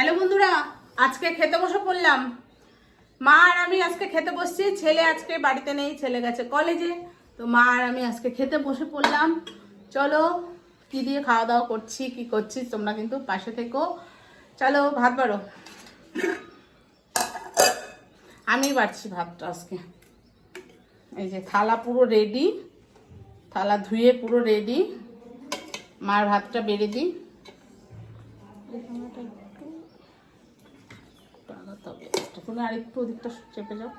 Hello বন্ধুরা, আজকে খেতে বসে পড়লাম। মা আর আমি আজকে খেতে বসছি। ছেলে আজকে বাড়িতে নেই, ছেলে গেছে কলেজে। তো মা আর আমি আজকে খেতে বসে পড়লাম। চলো কি দিয়ে খাওয়া দাওয়া করছি, কি করছি তোমরা কিন্তু পাশে থেকো। চলো ভাত বাড়ো। আমি বাড়ছি ভাতটা আজকে। এই যে থালা পুরো রেডি, থালা ধুয়ে পুরো রেডি। মার ভাতটা বেড়ে দিই। তুমি আর একটু ওদিকটা চেপে যাও,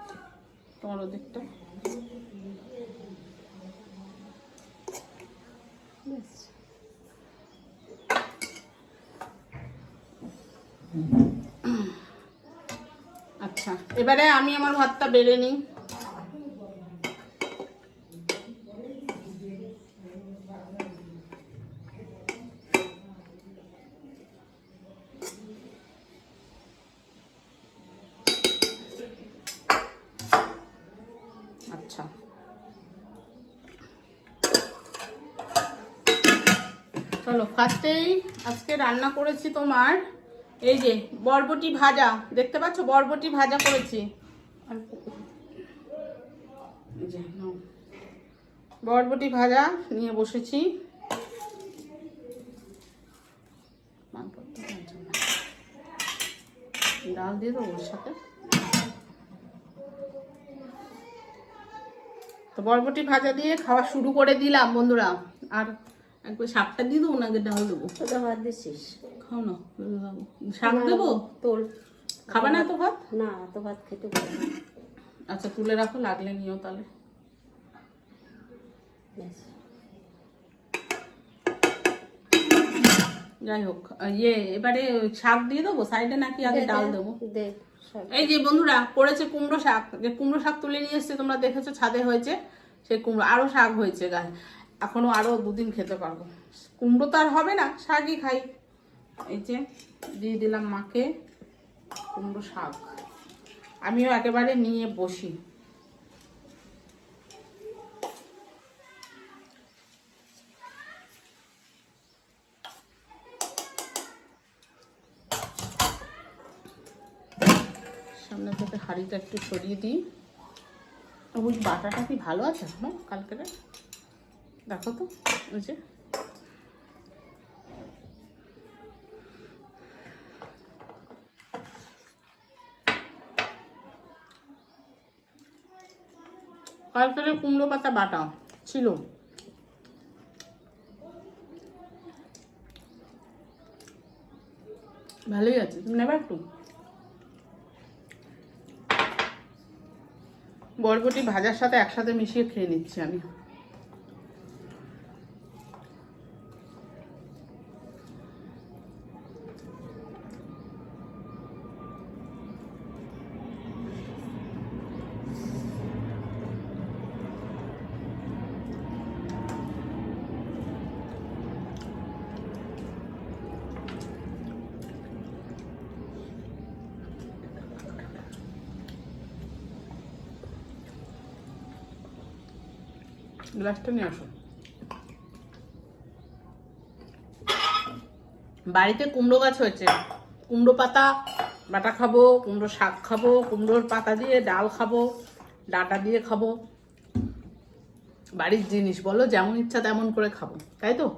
তোমার ওদিকটা। আচ্ছা, এবারে আমি আমার ভাতটা বেড়ে নিই। আচ্ছা, চলো ফার্স্টেই আজকে রান্না করেছি তোমার এই যে বরবটি ভাজা। দেখতে পাচ্ছ বরবটি ভাজা করেছি। বরবটি ভাজা নিয়ে বসেছি। ডাল দিয়ে দেবো ওর সাথে। তো বরবটি ভাজা দিয়ে খাওয়া শুরু করে দিলাম বন্ধুরা। আর একবার শাকটা দিয়ে দেবো, না ডাল দেবো? ভাত দিচ্ছিস? খাও না, শাক দেবো? তোল। খাবে না এত ভাত? না, এত ভাত খেতে পারি না। আচ্ছা তুলে রাখো, লাগলে নিও তাহলে। যাই হোক, এবারে শাক দিয়ে দেবো সাইডে, নাকি আগে ডাল দেবো? এই যে বন্ধুরা করেছে কুমড়ো শাক। যে কুমড়ো শাক তুলে নিয়ে এসছে, তোমরা দেখেছো ছাদে হয়েছে সেই কুমড়ো। আরো শাক হয়েছে গায়ে, এখনো আরো দুদিন খেতে পারবো। কুমড়ো তো আর হবে না, শাকই খাই। এই যে দিয়ে দিলাম মাকে কুমড়ো শাক। আমিও একেবারে নিয়ে বসি। সামনে থেকে হাঁড়িটা একটু সরিয়ে দিই। ওই বাটাটা কি ভালো আছে না কালকে? দেখো তো, ওই যে কালকে কুমড়ো পাতা বাটা ছিল। ভালোই আছে, তুমি নেবে একটু? বরবটি ভাজার সাথে একসাথে মিশিয়ে খেয়ে নিচ্ছি আমি। গ্লাসটা নিয়ে আসো। বাড়িতে কুমড়ো গাছ হয়েছে, কুমড়ো পাতা বাটা খাবো, কুমড়ো শাক খাবো, কুমড়োর পাতা দিয়ে ডাল খাবো, ডাটা দিয়ে খাবো। বাড়ির জিনিস বলো, যেমন ইচ্ছা তেমন করে খাবো, তাই তো?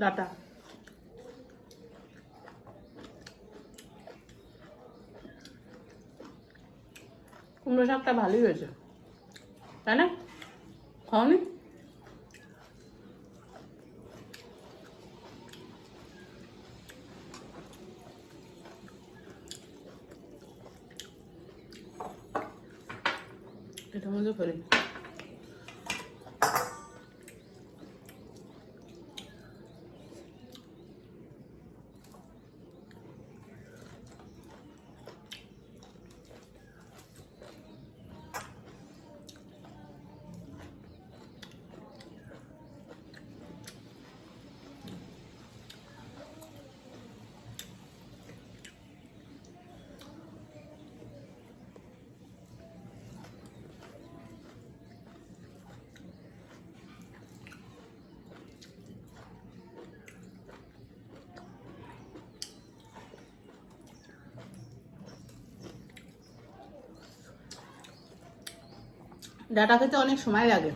ডাটা কুমড়ো শাকটা ভালোই হয়েছে, তাই না? খাওনি? এটার মধ্যে ফেলি। ডাটা খেতে অনেক সময় লাগে।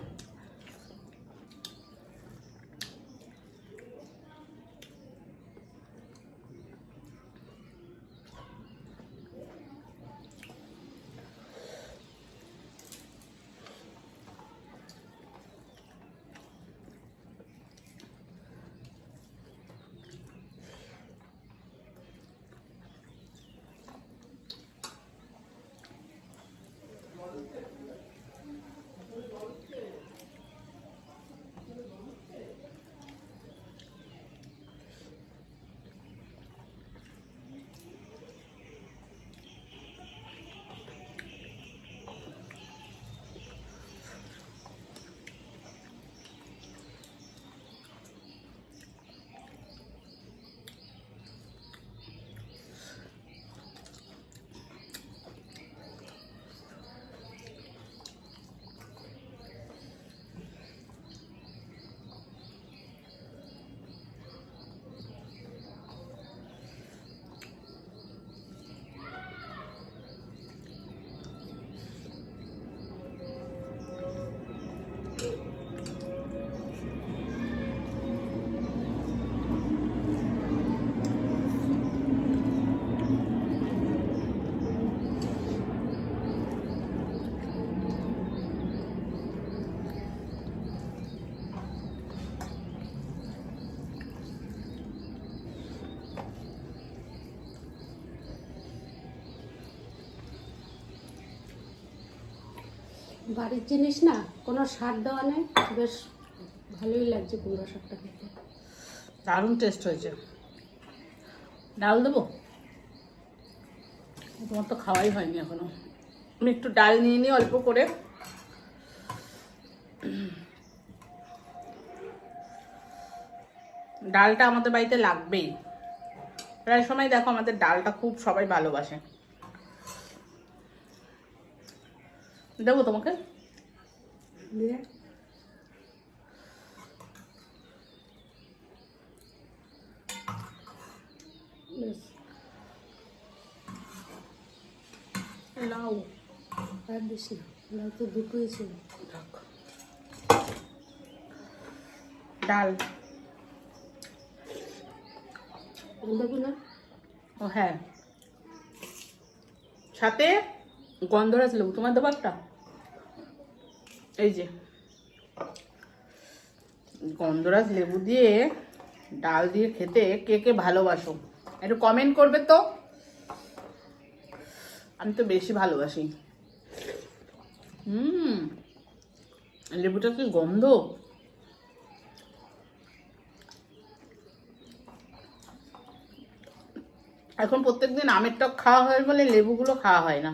বাড়ির জিনিস না, কোনো সার দেওয়া নেই, বেশ ভালোই লাগছে কুমড়ো শাকটা খেতে। দারুণ টেস্ট হয়েছে। ডাল দেবো? তোমার তো খাওয়াই হয়নি এখনো। আমি একটু ডাল নিয়ে নিই অল্প করে। ডালটা আমাদের বাড়িতে লাগবেই। প্রায় সময় দেখো আমাদের ডালটা খুব সবাই ভালোবাসে। দেবো তোমাকে? দিয়ে বেশ লাউ আর দিস না, লাউ তো দুটোই ছিল। ডাল দেবো না? ও হ্যাঁ, সাথে গন্ধরাজ লেবু। তোমার দেবো একটা? এই যে গন্ধরাজ লেবু দিয়ে ডাল দিয়ে খেতে কে কে ভালোবাসো একটু কমেন্ট করবে তো। আমি তো বেশি ভালোবাসি। লেবুটা কি গন্ধ! এখন প্রত্যেকদিন আমের টক খাওয়া হয় বলে লেবুগুলো খাওয়া হয় না।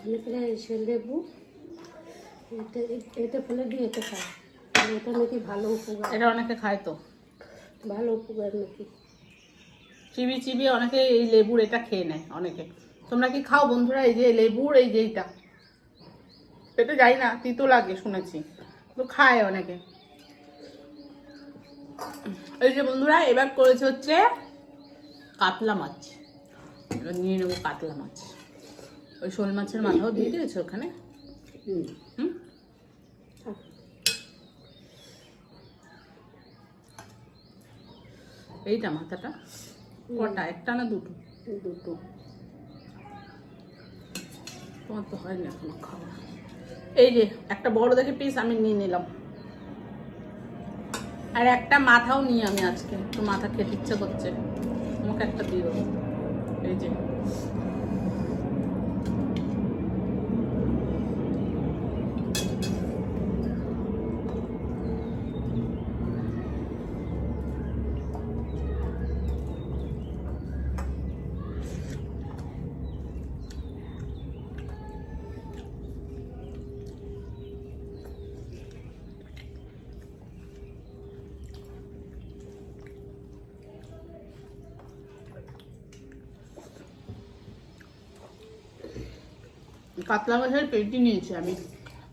অনেকে সে লেবু এটা ফেলে দিয়ে এটা খায়, এটা নাকি ভালো উপকার। এটা অনেকে খায় তো, ভালো উপকার নাকি। চিবি চিবি অনেকে এই লেবুর এটা খেয়ে নেয় অনেকে। তোমরা কি খাও বন্ধুরা? এই যে লেবুর এই যে এইটা, এটা যাই না, তিতো লাগে শুনেছি, তো খায় অনেকে। এই যে বন্ধুরা এবার করেছে হচ্ছে কাতলা মাছ। এবার নিয়ে নেবো কাতলা মাছ। ওই শোল মাছের মাথাও দিয়ে দিয়েছে ওখানে। হুম, এইটা মাথাটা কটা? একটা না দুটো? দুটো। তোমার তো হয়নি এখনো খাওয়া। এই যে একটা বড় দেখে পিস আমি নিয়ে নিলাম, আর একটা মাথাও নিই আমি আজকে, একটু মাথা খেতে ইচ্ছে করছে, আমাকে একটা দিও। এই যে কাতলা মাছের পেটি নিয়েছি আমি।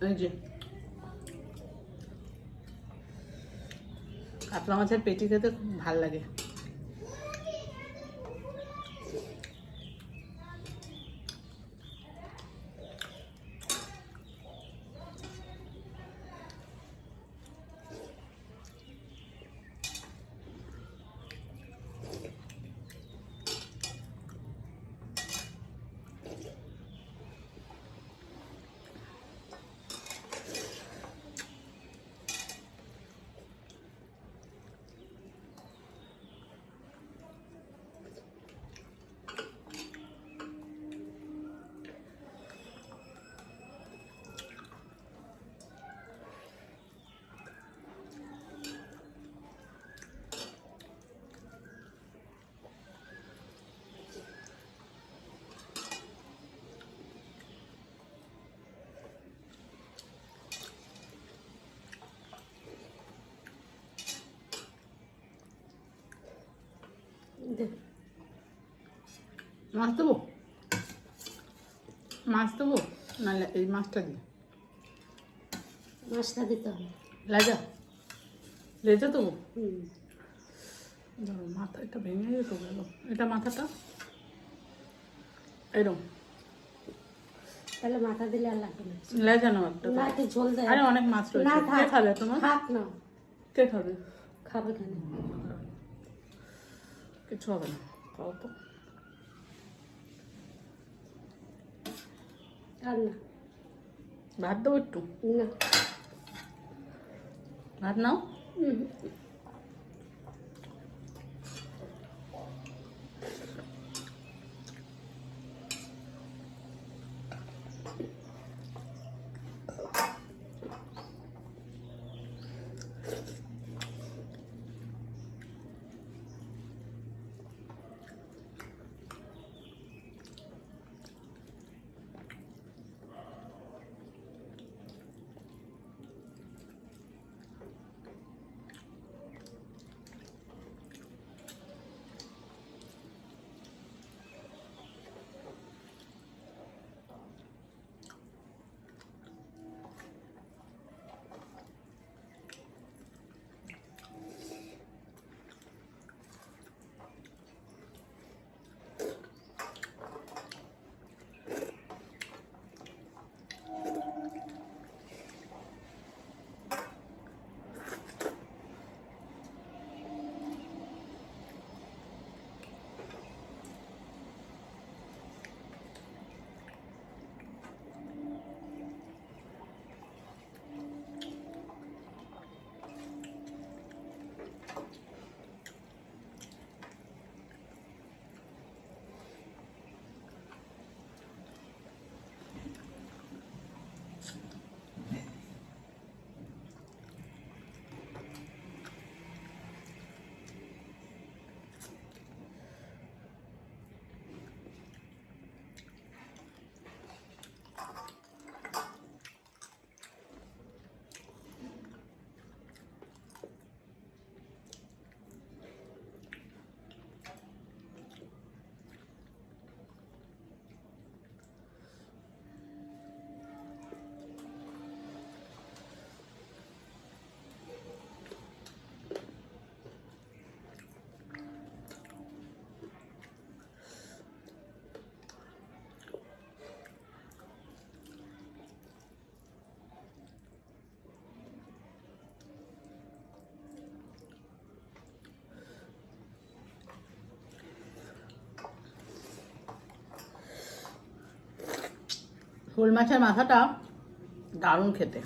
এই যে কাতলা মাছের পেটি খেতে খুব ভাল লাগে। মাছ দেবো, মাছ দেবো, নাহলে এই মাছটা দিই। মাছটা দিতে হবে। লেজা, লেজা দেবো। হুম, ধরো মাথা, এটা ভেঙে যেত গেল, এটা মাথাটা এরকম। তাহলে মাথা দিলে আর লাগবে না। লেজা নাও একটা। না, একটু ঝোল দেয়। আরে অনেক মাছ না, রয়েছে, কে থাক। খাবে তোমার? থাক না, কে খাবে? খাবে কেন? কিছু হবে না, খাও তো। আর না, ভাত দেবো একটু, না। ভাত নাও। হুম, শোল মাছের মাথাটা দারুণ খেতে।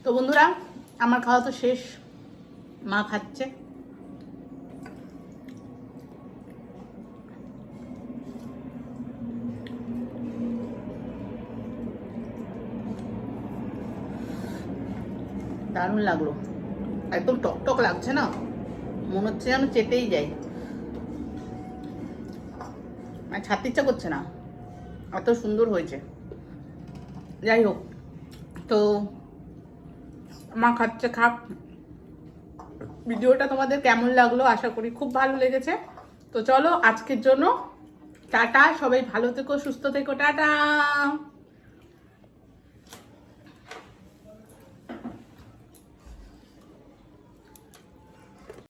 তো বন্ধুরা, আমার খাওয়া তো শেষ, মা খাচ্ছে। দারুণ লাগলো, একদম টকটক লাগছে না, মনে হচ্ছে যেন চেটেই যায়, আর ছাড়তে ইচ্ছা করছে না, এত সুন্দর হয়েছে। যাই হোক, তো মা খাচ্ছে, খাক। ভিডিওটা তোমাদের কেমন লাগলো আশা করি খুব ভালো লেগেছে। তো চলো আজকের জন্য টাটা, সবাই ভালো থেকো, সুস্থ থেকো, টাটা।